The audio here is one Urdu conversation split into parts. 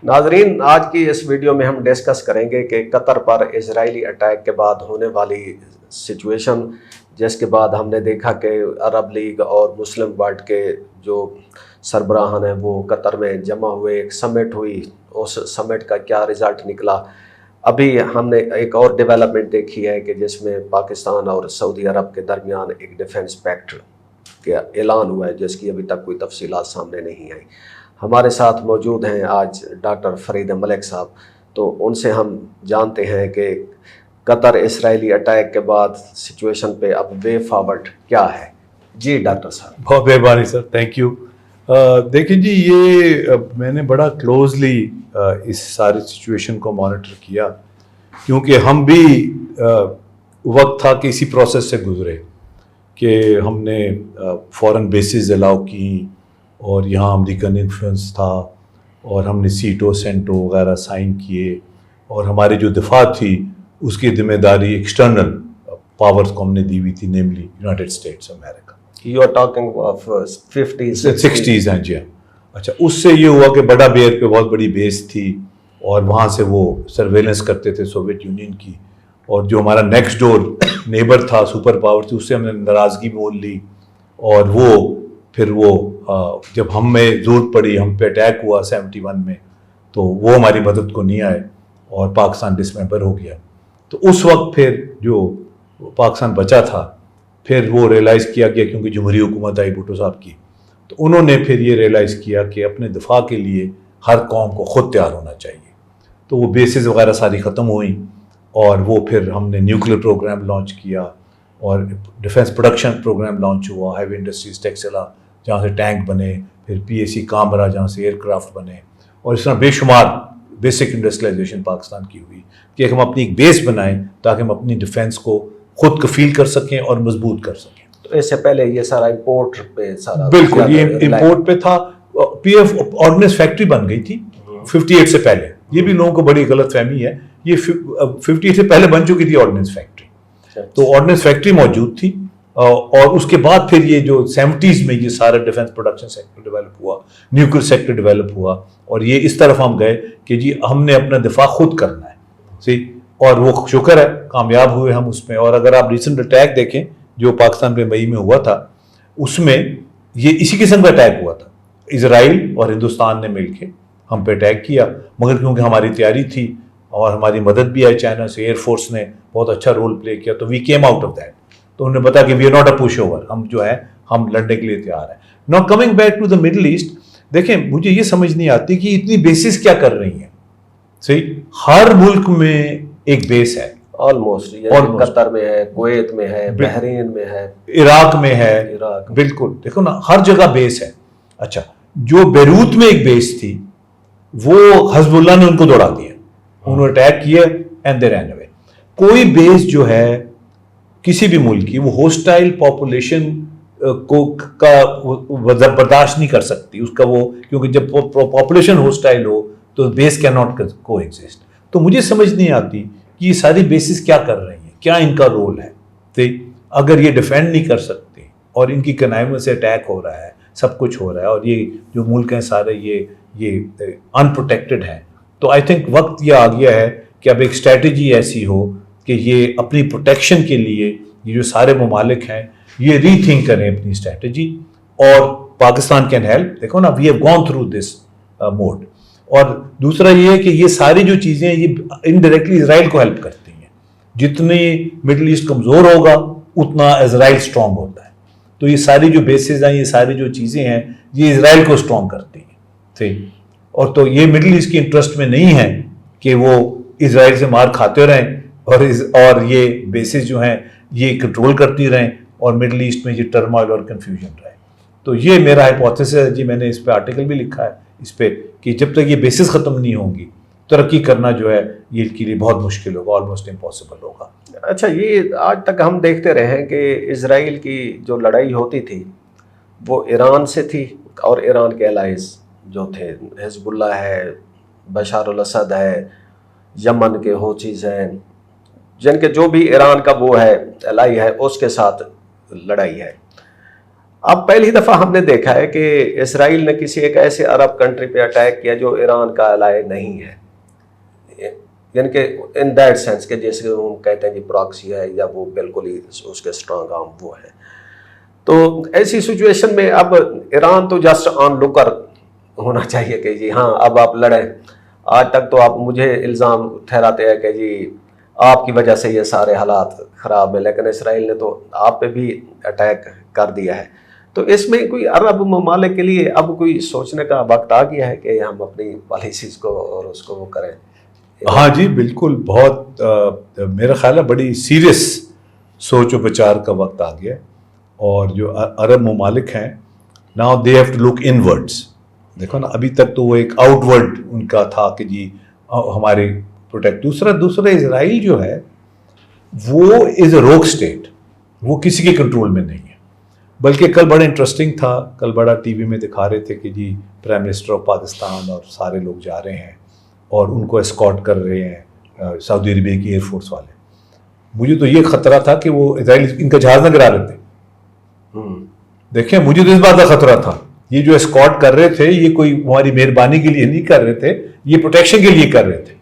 ناظرین، آج کی اس ویڈیو میں ہم ڈسکس کریں گے کہ قطر پر اسرائیلی اٹیک کے بعد ہونے والی سچویشن، جس کے بعد ہم نے دیکھا کہ عرب لیگ اور مسلم ورلڈ کے جو سربراہان ہیں وہ قطر میں جمع ہوئے، ایک سمٹ ہوئی، اس سمٹ کا کیا رزلٹ نکلا۔ ابھی ہم نے ایک اور ڈیولپمنٹ دیکھی ہے کہ جس میں پاکستان اور سعودی عرب کے درمیان ایک ڈیفنس پیکٹ کا اعلان ہوا ہے، جس کی ابھی تک کوئی تفصیلات سامنے نہیں آئی۔ ہمارے ساتھ موجود ہیں آج ڈاکٹر فرید ملک صاحب، تو ان سے ہم جانتے ہیں کہ قطر اسرائیلی اٹیک کے بعد سچویشن پہ اب وے فارورڈ کیا ہے۔ جی ڈاکٹر صاحب۔ بہت مہربانی سر، تھینک یو۔ دیکھیں جی، یہ میں نے بڑا کلوزلی اس ساری سچویشن کو مانیٹر کیا، کیونکہ ہم بھی وقت تھا کہ اسی پروسیس سے گزرے کہ ہم نے فورن بیسز الاؤ کی اور یہاں امریکن انفلوئنس تھا اور ہم نے سیٹو سینٹو وغیرہ سائن کیے، اور ہماری جو دفاع تھی اس کی ذمہ داری ایکسٹرنل پاورز کو ہم نے دی ہوئی تھی، namely United States of America. You are talking of 50s 60s ہیں جی ہاں۔ اچھا، اس سے یہ ہوا کہ بڑا بیئر پہ بہت بڑی بیس تھی اور وہاں سے وہ سرویلنس کرتے تھے سوویت یونین کی، اور جو ہمارا نیکسٹ ڈور نیبر تھا، سپر پاور تھی، اس سے ہم نے ناراضگی بول لی، اور وہ پھر وہ جب ہم میں ضرورت پڑی، ہم پہ اٹیک ہوا 71 میں، تو وہ ہماری مدد کو نہیں آئے اور پاکستان ڈسممبر ہو گیا۔ تو اس وقت پھر جو پاکستان بچا تھا، پھر وہ ریئلائز کیا گیا، کیونکہ جمہوری حکومت آئی بھٹو صاحب کی، تو انہوں نے پھر یہ ریئلائز کیا کہ اپنے دفاع کے لیے ہر قوم کو خود تیار ہونا چاہیے۔ تو وہ بیسز وغیرہ ساری ختم ہوئیں، اور وہ پھر ہم نے نیوکلیر پروگرام لانچ کیا، اور ڈیفنس پروڈکشن پروگرام لانچ ہوا، ہیوی انڈسٹریز ٹیکسلا جہاں سے ٹینک بنے، پھر پی ایس سی کامرا جہاں سے ایئر کرافٹ بنے، اور اس طرح بے شمار بیسک انڈسٹریلائزیشن پاکستان کی ہوئی کہ ہم اپنی ایک بیس بنائیں تاکہ ہم اپنی ڈیفنس کو خود کفیل کر سکیں اور مضبوط کر سکیں۔ تو اس سے پہلے یہ سارا امپورٹ پہ سارا بالکل، یہ امپورٹ پہ تھا۔ پی ایف آرڈننس فیکٹری بن گئی تھی 58 سے پہلے، یہ بھی لوگوں کو بڑی غلط فہمی ہے، یہ 58 سے پہلے بن چکی تھی آرڈننس فیکٹری، تو آرڈننس فیکٹری موجود تھی، اور اس کے بعد پھر یہ جو 70s میں یہ سارا ڈیفنس پروڈکشن سیکٹر ڈیولپ ہوا، نیوکلیر سیکٹر ڈیولپ ہوا، اور یہ اس طرف ہم گئے کہ جی ہم نے اپنا دفاع خود کرنا ہے، صحیح، اور وہ شکر ہے کامیاب ہوئے ہم اس میں۔ اور اگر آپ ریسنٹ اٹیک دیکھیں جو پاکستان پہ مئی میں ہوا تھا، اس میں یہ اسی قسم کا اٹیک ہوا تھا، اسرائیل اور ہندوستان نے مل کے ہم پہ اٹیک کیا، مگر کیونکہ ہماری تیاری تھی اور ہماری مدد بھی آئی چائنا سے، ایئر فورس نے بہت اچھا رول پلے کیا، تو we came out of that. تو انہوں نے بتا کہ we are not a pushover, ہم جو ہے ہم لڑنے کے لیے تیار ہیں۔ Now coming back to the Middle East, دیکھیں مجھے یہ سمجھ نہیں آتی کہ اتنی بیسز کیا کر رہی ہیں، صحیح، ہر ملک میں ایک بیس ہے، آلموسٹ قطر میں ہے، کویت میں ہے، بحرین میں ہے، عراق میں ہے، بالکل، دیکھو نا ہر جگہ بیس ہے۔ اچھا، جو بیروت میں ایک بیس تھی وہ حزب اللہ نے ان کو دوڑا دیا، انہوں نے اٹیک کیا اینڈ دے رین اوے۔ کوئی بیس جو ہے کسی بھی ملک کی، وہ ہوسٹائل پاپولیشن کو برداشت نہیں کر سکتی اس کا، وہ کیونکہ جب پاپولیشن ہوسٹائل ہو تو بیس کی ناٹ کو ایگزسٹ۔ تو مجھے سمجھ نہیں آتی کہ یہ ساری بیسز کیا کر رہی ہیں، کیا ان کا رول ہے۔ تو اگر یہ ڈیفینڈ نہیں کر سکتے اور ان کی کنائیوں سے اٹیک ہو رہا ہے، سب کچھ ہو رہا ہے، اور یہ جو ملک ہیں سارے یہ ان پروٹیکٹڈ ہیں، تو آئی تھنک وقت یہ آ گیا ہے کہ اب ایک اسٹریٹجی ایسی ہو کہ یہ اپنی پروٹیکشن کے لیے یہ جو سارے ممالک ہیں یہ ری تھنک کریں اپنی اسٹریٹجی، اور پاکستان کین ہیلپ۔ دیکھو نا، we have gone through this mode. اور دوسرا یہ ہے کہ یہ ساری جو چیزیں ہیں یہ انڈائریکٹلی اسرائیل کو ہیلپ کرتی ہیں، جتنی مڈل ایسٹ کمزور ہوگا اتنا اسرائیل اسٹرانگ ہوتا ہے، تو یہ ساری جو بیسز ہیں، یہ ساری جو چیزیں ہیں، یہ اسرائیل کو اسٹرانگ کرتی ہیں، ٹھیک، اور تو یہ مڈل ایسٹ کی انٹرسٹ میں نہیں ہے کہ وہ اسرائیل سے مار کھاتے رہیں اور یہ بیسز جو ہیں یہ کنٹرول کرتی رہیں اور مڈل ایسٹ میں یہ ٹرمائل اور کنفیوژن رہے۔ تو یہ میرا ہائپوتھیسس ہے جی، میں نے اس پہ آرٹیکل بھی لکھا ہے اس پہ، کہ جب تک یہ بیسز ختم نہیں ہوں گی ترقی کرنا جو ہے یہ کے لیے بہت مشکل ہوگا، آلموسٹ امپاسبل ہوگا۔ اچھا، یہ آج تک ہم دیکھتے رہے ہیں کہ اسرائیل کی جو لڑائی ہوتی تھی وہ ایران سے تھی، اور ایران کے الائز جو تھے، حزب اللہ ہے، بشار الاسد ہے، یمن کے ہوتھیز ہیں، جن کے جو بھی ایران کا وہ ہے الائی ہے، اس کے ساتھ لڑائی ہے۔ اب پہلی دفعہ ہم نے دیکھا ہے کہ اسرائیل نے کسی ایک ایسے عرب کنٹری پہ اٹیک کیا جو ایران کا الائے نہیں ہے، یعنی کہ ان دیٹ سینس کہ جیسے ہم کہتے ہیں جی پراکسی ہے یا وہ بالکل ہی اس کے اسٹرانگ آرم وہ ہے. تو ایسی سچویشن میں اب ایران تو جسٹ آن لکر ہونا چاہیے کہ جی ہاں اب آپ لڑیں. آج تک تو آپ مجھے الزام ٹھہراتے ہیں کہ جی آپ کی وجہ سے یہ سارے حالات خراب ہیں، لیکن اسرائیل نے تو آپ پہ بھی اٹیک کر دیا ہے. تو اس میں کوئی عرب ممالک کے لیے اب کوئی سوچنے کا وقت آ گیا ہے کہ ہم اپنی پالیسیز کو اور اس کو وہ کریں. ہاں جی بالکل، بہت میرا خیال ہے بڑی سیریس سوچ و بچار کا وقت آ گیا. اور جو عرب ممالک ہیں now they have to look in words. دیکھو نا، ابھی تک تو وہ ایک آؤٹ ورڈ ان کا تھا کہ جی ہماری پروٹیکٹ. دوسرا اسرائیل جو ہے وہ از اے روک اسٹیٹ، وہ کسی کے کنٹرول میں نہیں ہے. بلکہ کل بڑا انٹرسٹنگ تھا، کل بڑا ٹی وی میں دکھا رہے تھے کہ g prime minister of Pakistan اور سارے لوگ جا رہے ہیں اور ان کو اسکارٹ کر رہے ہیں سعودی عربیہ کی ایئر فورس والے. مجھے تو یہ خطرہ تھا کہ وہ اسرائیل ان کا جہاز نہ گرا لیتے. دیکھیں مجھے تو اس بات کا خطرہ تھا، یہ جو اسکارٹ کر رہے تھے یہ کوئی ہماری مہربانی کے لیے نہیں کر رہے تھے، یہ پروٹیکشن کے لیے کر رہے تھے.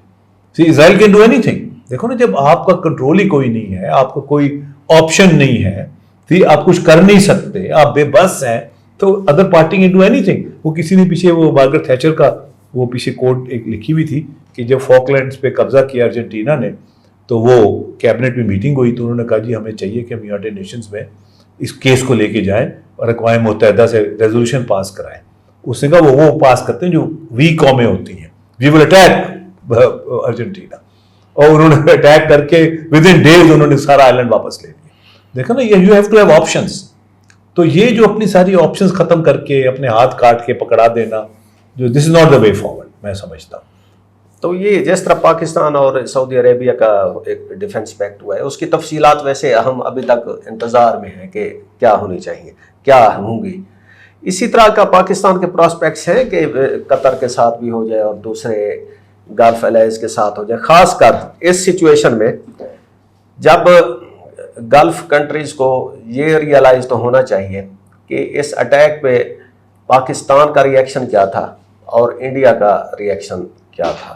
اسرائیل کین ڈو اینی تھنگ. دیکھو نا، جب آپ کا کنٹرول ہی کوئی نہیں ہے، آپ کا کوئی آپشن نہیں ہے، آپ کچھ کر نہیں سکتے، آپ بے بس ہیں، تو other party can do any thing. وہ کسی نے پیچھے وہ مارگریٹ تھیچر کا وہ پیچھے کوٹ ایک لکھی ہوئی تھی کہ جب فاکلینڈز پہ قبضہ کیا ارجنٹینا نے تو وہ کیبنٹ میں میٹنگ ہوئی تو انہوں نے کہا جی ہمیں چاہیے کہ ہم یونائیٹڈ نیشنز میں اس کیس کو لے کے جائیں اور اقوام متحدہ سے ریزولوشن پاس کرائیں. اس نے کہا وہ پاس کرتے ہیں جو ویک قومیں ہوتی ہیں، وی ول اٹیک ارجنٹینا. اور انہوں نے اٹیک کر کے ود ان ڈیز انہوں نے سارا آئلینڈ واپس لے لیا. دیکھو نا، you have to have options. تو یہ جو اپنی ساری آپشنس ختم کر کے اپنے ہاتھ کاٹ کے پکڑا دینا، جو دس is not the way forward میں سمجھتا ہوں. تو یہ جس طرح پاکستان اور سعودی عربیہ کا ایک ڈیفنس پیکٹ ہوا ہے، اس کی تفصیلات ویسے ہم ابھی تک انتظار میں ہیں کہ کیا ہونی چاہیے، کیا ہوں گی. اسی طرح کا پاکستان کے پراسپیکٹس ہیں کہ قطر کے ساتھ بھی ہو جائے اور دوسرے گلف الائز کے ساتھ ہو جائے، خاص کر اس سچویشن میں جب گلف کنٹریز کو یہ ریئلائز تو ہونا چاہیے کہ اس اٹیک پہ پاکستان کا ریئیکشن کیا تھا اور انڈیا کا ریئیکشن کیا تھا.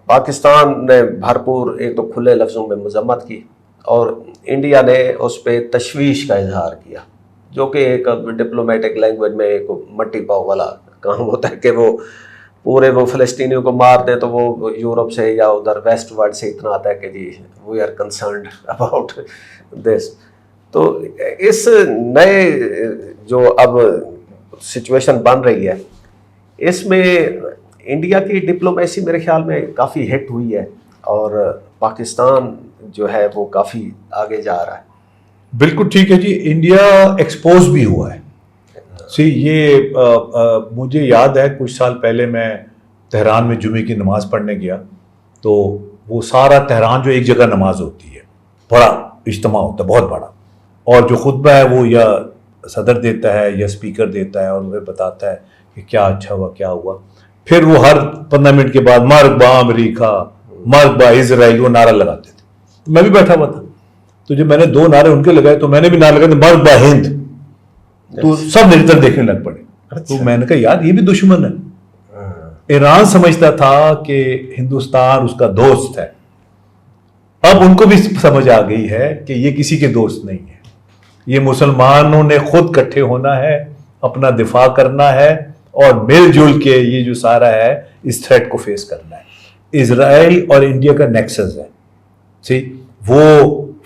پاکستان نے بھرپور ایک تو کھلے لفظوں میں مذمت کی اور انڈیا نے اس پہ تشویش کا اظہار کیا، جو کہ ایک ڈپلومیٹک لینگویج میں ایک مٹی پاؤ والا کام ہوتا ہے کہ وہ پورے وہ فلسطینیوں کو مار دے تو وہ یورپ سے یا ادھر ویسٹ ورلڈ سے اتنا آتا ہے کہ جی we are concerned about this. تو اس نئے جو اب سچویشن بن رہی ہے اس میں انڈیا کی ڈپلومیسی میرے خیال میں کافی ہٹ ہوئی ہے اور پاکستان جو ہے وہ کافی آگے جا رہا ہے. بالکل ٹھیک ہے جی. انڈیا ایکسپوز بھی ہوا ہے. یہ مجھے یاد ہے کچھ سال پہلے میں تہران میں جمعے کی نماز پڑھنے گیا تو وہ سارا تہران جو ایک جگہ نماز ہوتی ہے، بڑا اجتماع ہوتا ہے بہت بڑا، اور جو خطبہ ہے وہ یا صدر دیتا ہے یا اسپیکر دیتا ہے اور وہ بتاتا ہے کہ کیا اچھا ہوا کیا ہوا. پھر وہ ہر 15 منٹ کے بعد مرگ با امریکہ، مرگ با اسرائیل، وہ نعرہ لگاتے تھے. میں بھی بیٹھا ہوا تھا تو جب میں نے 2 نعرے ان کے لگائے تو میں نے بھی نعرہ لگایا مرگ با ہند، تو سب میری طرف دیکھنے لگ پڑے. تو میں نے کہا یار یہ بھی دشمن ہے. ایران سمجھتا تھا کہ ہندوستان اس کا دوست ہے، اب ان کو بھی سمجھ آ گئی ہے کہ یہ کسی کے دوست نہیں ہے. یہ مسلمانوں نے خود کٹھے ہونا ہے، اپنا دفاع کرنا ہے اور مل جل کے یہ جو سارا ہے اس تھریٹ کو فیس کرنا ہے. اسرائیل اور انڈیا کا نیکسس ہے، وہ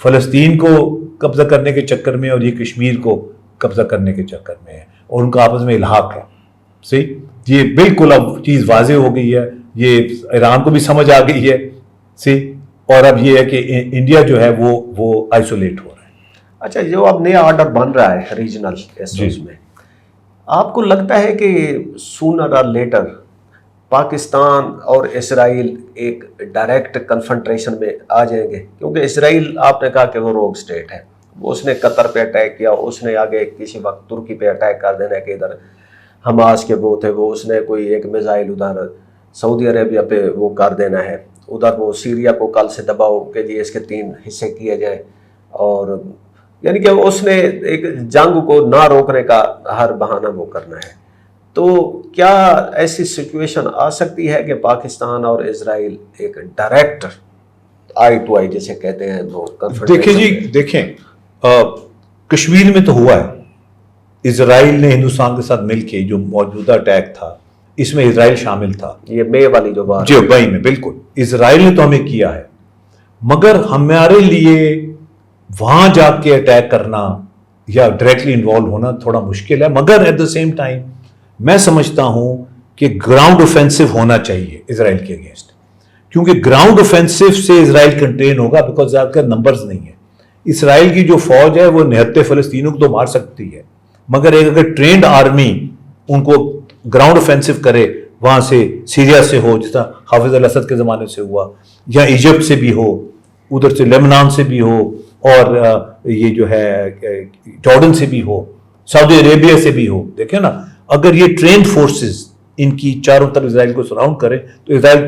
فلسطین کو قبضہ کرنے کے چکر میں اور یہ کشمیر کو قبضہ کرنے کے چکر میں ہے اور ان کا آپس میں الحاق ہے. یہ بالکل اب چیز واضح ہو گئی ہے، یہ ایران کو بھی سمجھ آ گئی ہے. اور اب یہ ہے کہ انڈیا جو ہے وہ آئسولیٹ ہو رہا ہے. اچھا، جو اب نیا آرڈر بن رہا ہے ریجنل ایشوز میں، آپ کو لگتا ہے کہ سونر اور لیٹر پاکستان اور اسرائیل ایک ڈائریکٹ کنفرنٹریشن میں آ جائیں گے؟ کیونکہ اسرائیل آپ نے کہا کہ وہ روگ سٹیٹ ہے، اس نے قطر پہ اٹیک کیا، اس نے آگے کسی وقت ترکی پہ اٹیک کر دینا کہ ادھر حماس کے وہ تھے، وہ اس نے کوئی ایک میزائل ادھر سعودی عربیہ پہ وہ کر دینا ہے، ادھر وہ سیریا کو کل سے دباؤ کہ جی اس کے 3 حصے کیے جائیں اور یعنی کہ اس نے ایک جنگ کو نہ روکنے کا ہر بہانہ وہ کرنا ہے. تو کیا ایسی سچویشن آ سکتی ہے کہ پاکستان اور اسرائیل ایک ڈائریکٹ آئی ٹو آئی جسے کہتے ہیں وہ دیکھیں جی، دیکھیں کشمیر میں تو ہوا ہے. اسرائیل نے ہندوستان کے ساتھ مل کے جو موجودہ اٹیک تھا اس میں اسرائیل شامل تھا. یہ مئی والی جو بات، جی مئی میں، بالکل اسرائیل نے تو ہمیں کیا ہے، مگر ہمارے لیے وہاں جا کے اٹیک کرنا یا ڈائریکٹلی انوالو ہونا تھوڑا مشکل ہے. مگر ایٹ دا سیم ٹائم میں سمجھتا ہوں کہ گراؤنڈ اوفینسو ہونا چاہیے اسرائیل کے اگینسٹ، کیونکہ گراؤنڈ اوفینسو سے اسرائیل کنٹین ہوگا، بیکاز زیادہ تر نمبرز نہیں ہے. اسرائیل کی جو فوج ہے وہ نہتے فلسطینیوں کو تو مار سکتی ہے، مگر ایک اگر ٹرینڈ آرمی ان کو گراؤنڈ اوفینسو کرے، وہاں سے سیریا سے ہو جس طرح حافظ الاسد کے زمانے سے ہوا، یا ایجپٹ سے بھی ہو، ادھر سے لیبنان سے بھی ہو، اور یہ جو ہے جارڈن سے بھی ہو، سعودی عربیہ سے بھی ہو. دیکھیں نا، اگر یہ ٹرینڈ فورسز ان کی چاروں طرف اسرائیل کو سراؤنڈ کرے تو اسرائیل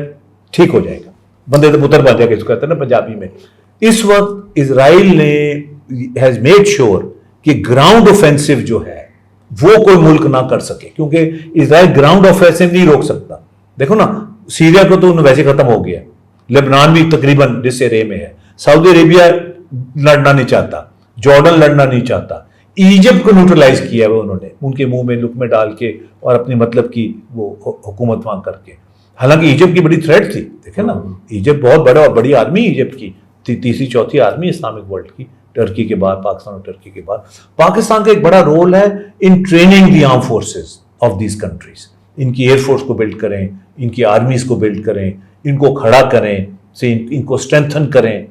ٹھیک ہو جائے گا، بندے تو پتر بن جائے گا، اس کو کہتے ہیں نا پنجابی میں. اس وقت اسرائیل نے ہیز میڈ شیور کہ گراؤنڈ اوفینسو جو ہے وہ کوئی ملک نہ کر سکے، کیونکہ اسرائیل گراؤنڈ اوفینسو نہیں روک سکتا. دیکھو نا، سیریا کو تو ویسے ختم ہو گیا، لیبنان بھی تقریباً ڈس ایرے میں ہے، سعودی عربیہ لڑنا نہیں چاہتا، جارڈن لڑنا نہیں چاہتا، ایجپٹ کو نیوٹرلائز کیا ہے انہوں نے ان کے منہ میں لقمے ڈال کے اور اپنی مطلب کی وہ حکومت وہاں کر کے. حالانکہ ایجپٹ کی بڑی تھریٹ تھی. دیکھیں نا، ایجپٹ بہت بڑا اور بڑی آرمی ایجپٹ کی، تیسری چوتھی آرمی اسلامک ورلڈ کی، ٹرکی کے بعد، پاکستان اور ٹرکی کے بعد. پاکستان کا ایک بڑا رول ہے in training the armed forces of these countries. ان کی ایئر فورس کو بلڈ کریں، ان کی آرمیز کو بلڈ کریں، ان کو کھڑا کریں، ان کو اسٹرینتھن کریں،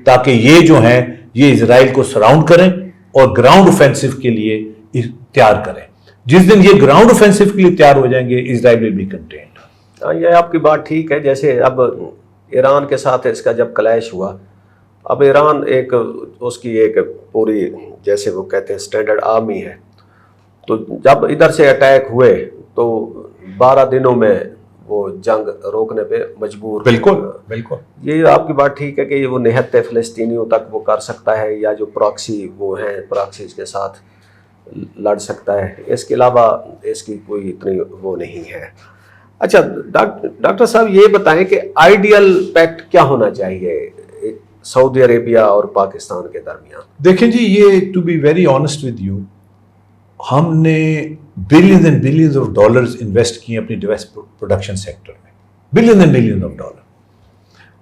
تاکہ یہ جو ہیں یہ اسرائیل کو سراؤنڈ کریں اور گراؤنڈ اوفینسو کے لیے تیار کریں. جس دن یہ گراؤنڈ اوفینسو کے لیے تیار ہو جائیں گے، اسرائیل ول بی کنٹینڈ. یہ آپ کی بات ٹھیک ہے. جیسے اب ایران کے ساتھ اس کا جب کلیش ہوا، اب ایران ایک اس کی ایک پوری جیسے وہ کہتے ہیں اسٹینڈرڈ آرمی ہے، تو جب ادھر سے اٹیک ہوئے تو 12 دنوں میں وہ جنگ روکنے پہ مجبور. بالکل بالکل، یہ آپ کی بات ٹھیک ہے کہ وہ نہتے فلسطینیوں تک وہ کر سکتا ہے، یا جو پراکسی وہ ہیں پراکسیز کے ساتھ لڑ سکتا ہے. اس کے علاوہ اس کی کوئی اتنی وہ نہیں ہے. اچھا ڈاکٹر صاحب، یہ بتائیں کہ آئیڈیل پیکٹ کیا ہونا چاہیے سعودی عربیہ اور پاکستان کے درمیان؟ دیکھیں جی، یہ to be very honest with you, ہم نے billions and billions of dollars invest کیے اپنی ڈیفینس پروڈکشن سیکٹر میں، billions and billions of dollar,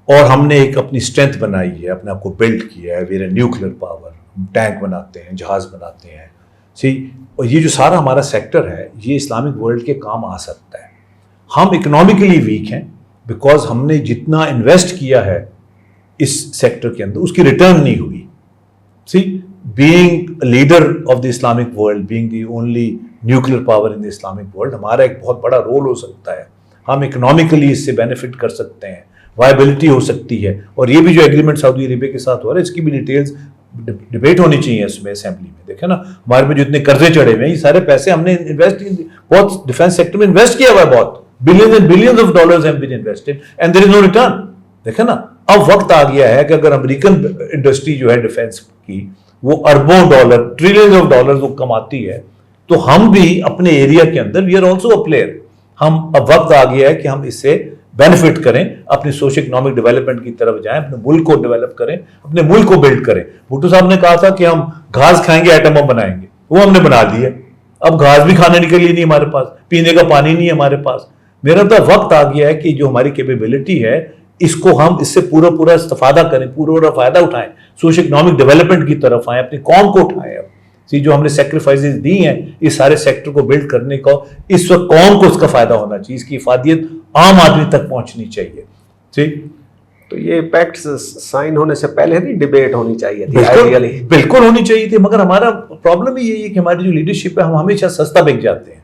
اور ہم نے ایک اپنی اسٹرینتھ بنائی ہے، اپنے آپ کو بلڈ کیا ہے. ویئر نیوکلیر پاور، ٹینک بناتے ہیں، جہاز بناتے ہیں. اور یہ جو سارا ہمارا سیکٹر ہے یہ اسلامک ورلڈ کے کام آ سکتا ہے. ہم اکنامکلی ویک ہیں بیکاز ہم نے جتنا انویسٹ کیا ہے اس سیکٹر کے اندر اس کی ریٹرن نہیں ہوئی. being a leader of the Islamic world, being the only nuclear power in the Islamic world, ہمارا ایک بہت بڑا رول ہو سکتا ہے. ہم اکنامیکلی اس سے بینیفٹ کر سکتے ہیں، وائبلٹی ہو سکتی ہے. اور یہ بھی جو ایگریمنٹ سعودی عربیہ کے ساتھ ہو رہا ہے اس کی بھی ڈیٹیلز ڈبیٹ ہونی چاہیے اس میں اسمبلی میں. دیکھیں نا، ہمارے پہ جو اتنے قرضے چڑھے ہوئے ہیں، یہ سارے پیسے ہم نے انویسٹ بہت ڈیفینس سیکٹر میں انویسٹ کیا ہوا ہے، بہت billions and billions of dollars have been invested and there is no return. دیکھیں نا، اب وقت آ گیا ہے کہ اگر امریکن انڈسٹری جو ہے ڈیفینس کی وہ اربوں ڈالر، ٹریلینز آف ڈالرز وہ کماتی ہے، تو ہم بھی اپنے ایریا کے اندر we are also a player. ہم اب وقت آ گیا ہے کہ ہم اس سے بینیفٹ کریں، اپنی سوشل اکنامک ڈیولپمنٹ کی طرف جائیں، اپنے ملک کو ڈیولپ کریں، اپنے ملک کو بلڈ کریں. بھٹو صاحب نے کہا تھا کہ ہم گھاس کھائیں گے، ایٹم بم بنائیں گے، وہ ہم نے بنا دیا. اب گھاس بھی کھانے کے لیے نہیں ہمارے پاس، پینے کا پانی نہیں ہے ہمارے پاس. میرا تو وقت آ گیا ہے کہ جو ہماری کیپیبلٹی ہے اس کو ہم اس سے پورا استفادہ کریں، پورا فائدہ اٹھائیں، سوشل اکنامک ڈیولپمنٹ کی طرف آئیں، اپنی قوم کو اٹھائیں. اب جو ہم نے سیکریفائسز دی ہیں اس سارے سیکٹر کو بلڈ کرنے کا، اس وقت قوم کو اس کا فائدہ ہونا چاہیے، اس کی افادیت عام آدمی تک پہنچنی چاہیے. تو یہ پیکٹس سائن ہونے سے پہلے نہیں ڈیبیٹ ہونی چاہیے تھی؟ بالکل ہونی چاہیے تھی، مگر ہمارا پرابلم ہی یہی ہے کہ ہماری جو لیڈرشپ ہے ہم ہمیشہ سستا بک جاتے ہیں.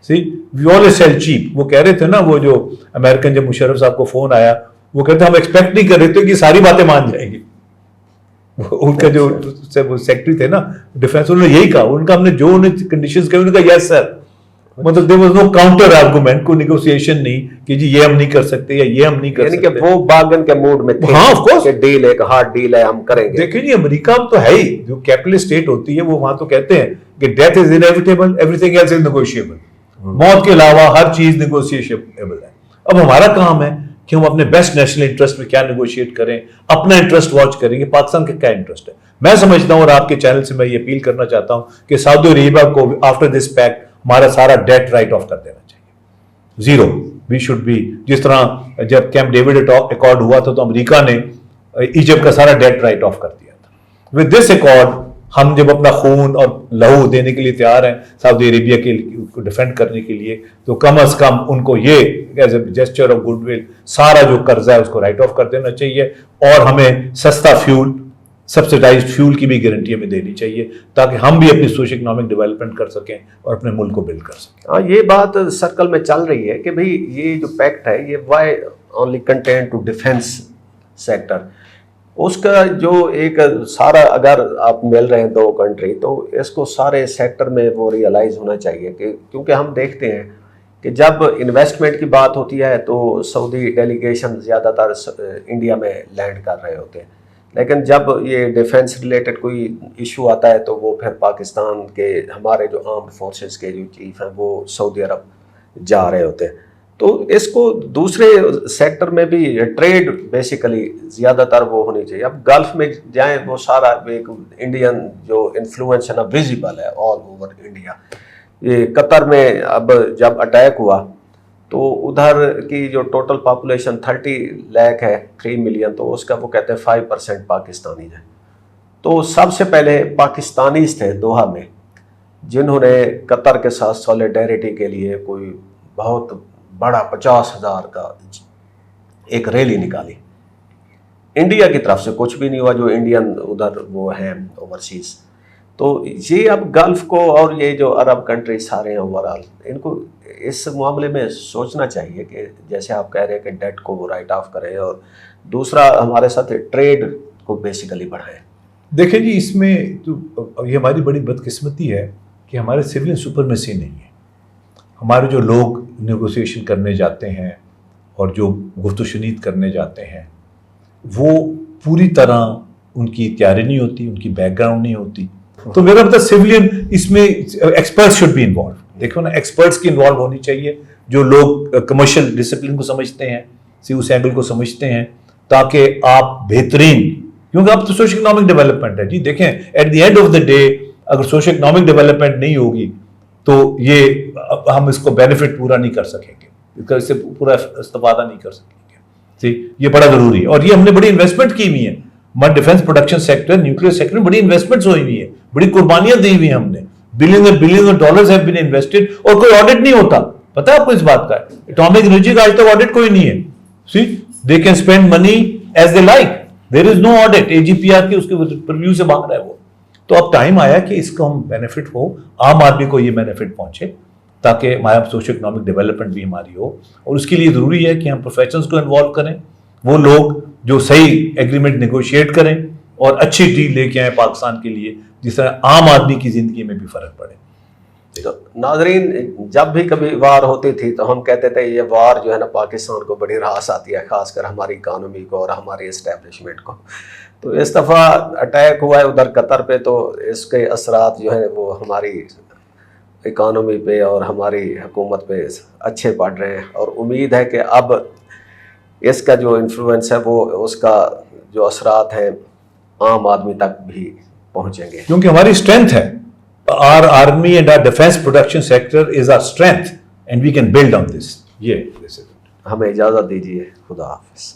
We always sell cheap. وہ کہہ رہے تھے نا، وہ جو امریکن جب مشرف صاحب کو فون آیا وہ کہتے ہم ایکسپیکٹ نہیں کر رہے تھے کہ ساری باتیں مان جائیں گے. ان کا جو سیکرٹری تھے نا ڈیفینس، انہوں نے یہی کہا، ان کا ہم نے جو انہیں کنڈیشنز کہی انہوں نے کہا یس سر. مطلب there was no counter argument, کوئی negotiation نہیں کہ جی یہ ہم نہیں کر سکتے یا یہ ہم نہیں کر یعنی سکتے. کہ وہ باگن کے موڈ میں تھے. ہاں, of course. کہ ڈیل ایک ہارڈ ڈیل ہے, ہم کریں گے. دیکھیں جی امریکہ تو ہے ہی, جو کیپٹلسٹ اسٹیٹ ہوتی ہے وہ وہاں تو کہتے ہیں کہ death is inevitable, everything else is negotiable. موت کے علاوہ ہر چیز نیگوشیبل ہے. اب ہمارا کام ہے کہ ہم اپنے بیسٹ نیشنل انٹرسٹ میں کیا نیگوشیٹ کریں, اپنا انٹرسٹ واچ کریں گے پاکستان کا کیا انٹرسٹ ہے. میں سمجھتا ہوں اور آپ کے چینل سے میں یہ اپیل کرنا چاہتا ہوں کہ سعودی عربیہ کو آفٹر دس پیکٹ ہمارا سارا ڈیٹ رائٹ آف کر دینا چاہیے, زیرو. وی شوڈ بی, جس طرح جب کیمپ ڈیوڈ ایکارڈ ہوا تھا تو امریکہ نے ایجپٹ کا سارا ڈیٹ رائٹ آف کر دیا تھا. ود دس ایکارڈ ہم جب اپنا خون اور لہو دینے کے لیے تیار ہیں سعودی عربیہ کے ڈیفینڈ کرنے کے لیے, تو کم از کم ان کو یہ as a gesture of good will سارا جو قرضہ ہے اس کو رائٹ آف کر دینا چاہیے, اور ہمیں سستا فیول, سبسڈائزڈ فیول کی بھی گارنٹی ہمیں دینی چاہیے تاکہ ہم بھی اپنی سوشل اکنامک ڈیولپمنٹ کر سکیں اور اپنے ملک کو بلڈ کر سکیں. ہاں, یہ بات سرکل میں چل رہی ہے کہ بھئی یہ جو پیکٹ ہے یہ why only contain to defence sector. اس کا جو ایک سارا, اگر آپ مل رہے ہیں دو کنٹری, تو اس کو سارے سیکٹر میں وہ ریئلائز ہونا چاہیے کہ کیونکہ ہم دیکھتے ہیں کہ جب انویسٹمنٹ کی بات ہوتی ہے تو سعودی ڈیلیگیشن زیادہ تر انڈیا میں لینڈ کر رہے ہوتے ہیں, لیکن جب یہ ڈیفینس ریلیٹڈ کوئی ایشو آتا ہے تو وہ پھر پاکستان کے ہمارے جو آرمڈ فورسز کے جو چیف ہیں وہ سعودی عرب جا رہے ہوتے ہیں. تو اس کو دوسرے سیکٹر میں بھی ٹریڈ بیسیکلی زیادہ تر وہ ہونی چاہیے. اب گلف میں جائیں وہ سارا ایک انڈین جو انفلوئنس ہے نا ویزیبل ہے آل اوور انڈیا. یہ قطر میں اب جب اٹیک ہوا تو ادھر کی جو ٹوٹل پاپولیشن 30 لاکھ ہے, 3 ملین, تو اس کا وہ کہتے ہیں 5% پاکستانی ہے. تو سب سے پہلے پاکستانیز تھے دوحہ میں جنہوں نے قطر کے ساتھ سولیڈیرٹی کے لیے کوئی بہت بڑا 50,000 کا ایک ریلی نکالی. انڈیا کی طرف سے کچھ بھی نہیں ہوا, جو انڈین ادھر وہ ہیں اوورسیز. تو یہ اب گلف کو اور یہ جو عرب کنٹری سارے ہیں اوورال, ان کو اس معاملے میں سوچنا چاہیے کہ جیسے آپ کہہ رہے ہیں کہ ڈیٹ کو وہ رائٹ آف کریں, اور دوسرا ہمارے ساتھ ٹریڈ کو بیسیکلی بڑھائیں. دیکھیں جی اس میں تو یہ ہماری بڑی بدقسمتی ہے کہ ہمارے سولین سپرمیسی نہیں ہے. ہمارے جو لوگ نیگوسیشن کرنے جاتے ہیں اور جو گفت و شنید کرنے جاتے ہیں وہ پوری طرح ان کی تیاری نہیں ہوتی, ان کی بیک گراؤنڈ نہیں ہوتی. تو میرا مطلب سیولین اس میں ایکسپرٹس شوڈ بی انوالو. دیکھو نا, ایکسپرٹس کی انوالو ہونی چاہیے جو لوگ کمرشل ڈسپلن کو سمجھتے ہیں, اس اینگل کو سمجھتے ہیں, تاکہ آپ بہترین, کیونکہ اب تو سوشل اکنامک ڈیولپمنٹ ہے جی. دیکھیں at the end of the day اگر سوشل اکنامک ڈیولپمنٹ نہیں ہوگی تو یہ ہم اس کو بینیفٹ پورا نہیں کر سکیں گے, اس سے پورا استفادہ نہیں کر سکیں گے. ٹھیک, یہ بڑا ضروری ہے. اور یہ ہم نے بڑی انویسٹمنٹ کی ہوئی ہے, ہمارے defence production sector, nuclear sector میں بڑی انویسٹمنٹس ہوئی ہوئی ہیں, بڑی قربانیاں دی ہوئی ہیں ہم نے. Billion of dollars have been invested, اور کوئی آڈٹ نہیں ہوتا. پتہ ہے آپ کو اس بات کا؟ اٹامک انرجی کا آج تک آڈٹ کوئی نہیں ہے. See they can spend money as they like, there is no audit. AGPR کی اس کے پرویو سے باہر ہے وہ. تو اب ٹائم آیا کہ اس کو ہم بینیفٹ ہو, عام آدمی کو یہ بینیفٹ پہنچے, تاکہ ہمارا سوشل اکنامک ڈیولپمنٹ بھی ہماری ہو. اور اس کے لیے ضروری ہے کہ ہم پروفیشنلز کو انوالو کریں, وہ لوگ جو صحیح ایگریمنٹ نیگوشیٹ کریں اور اچھی ڈیل لے کے آئیں پاکستان کے لیے, جس طرح عام آدمی کی زندگی میں بھی فرق پڑے. تو ناظرین, جب بھی کبھی وار ہوتی تھی تو ہم کہتے تھے یہ وار جو ہے نا پاکستان کو بڑی راس آتی ہے, خاص کر ہماری اکانومی کو اور ہماری اسٹیبلشمنٹ کو. تو اس دفعہ اٹیک ہوا ہے ادھر قطر پہ, تو اس کے اثرات جو ہیں وہ ہماری اکانومی پہ اور ہماری حکومت پہ اچھے پڑ رہے ہیں, اور امید ہے کہ اب اس کا جو انفلوئنس ہے وہ, اس کا جو اثرات ہیں عام آدمی تک بھی پہنچیں گے. کیونکہ ہماری اسٹرینتھ ہے, our army and our defense production sector is our strength and we can build on this. یہ ہمیں اجازت دیجیے, خدا حافظ.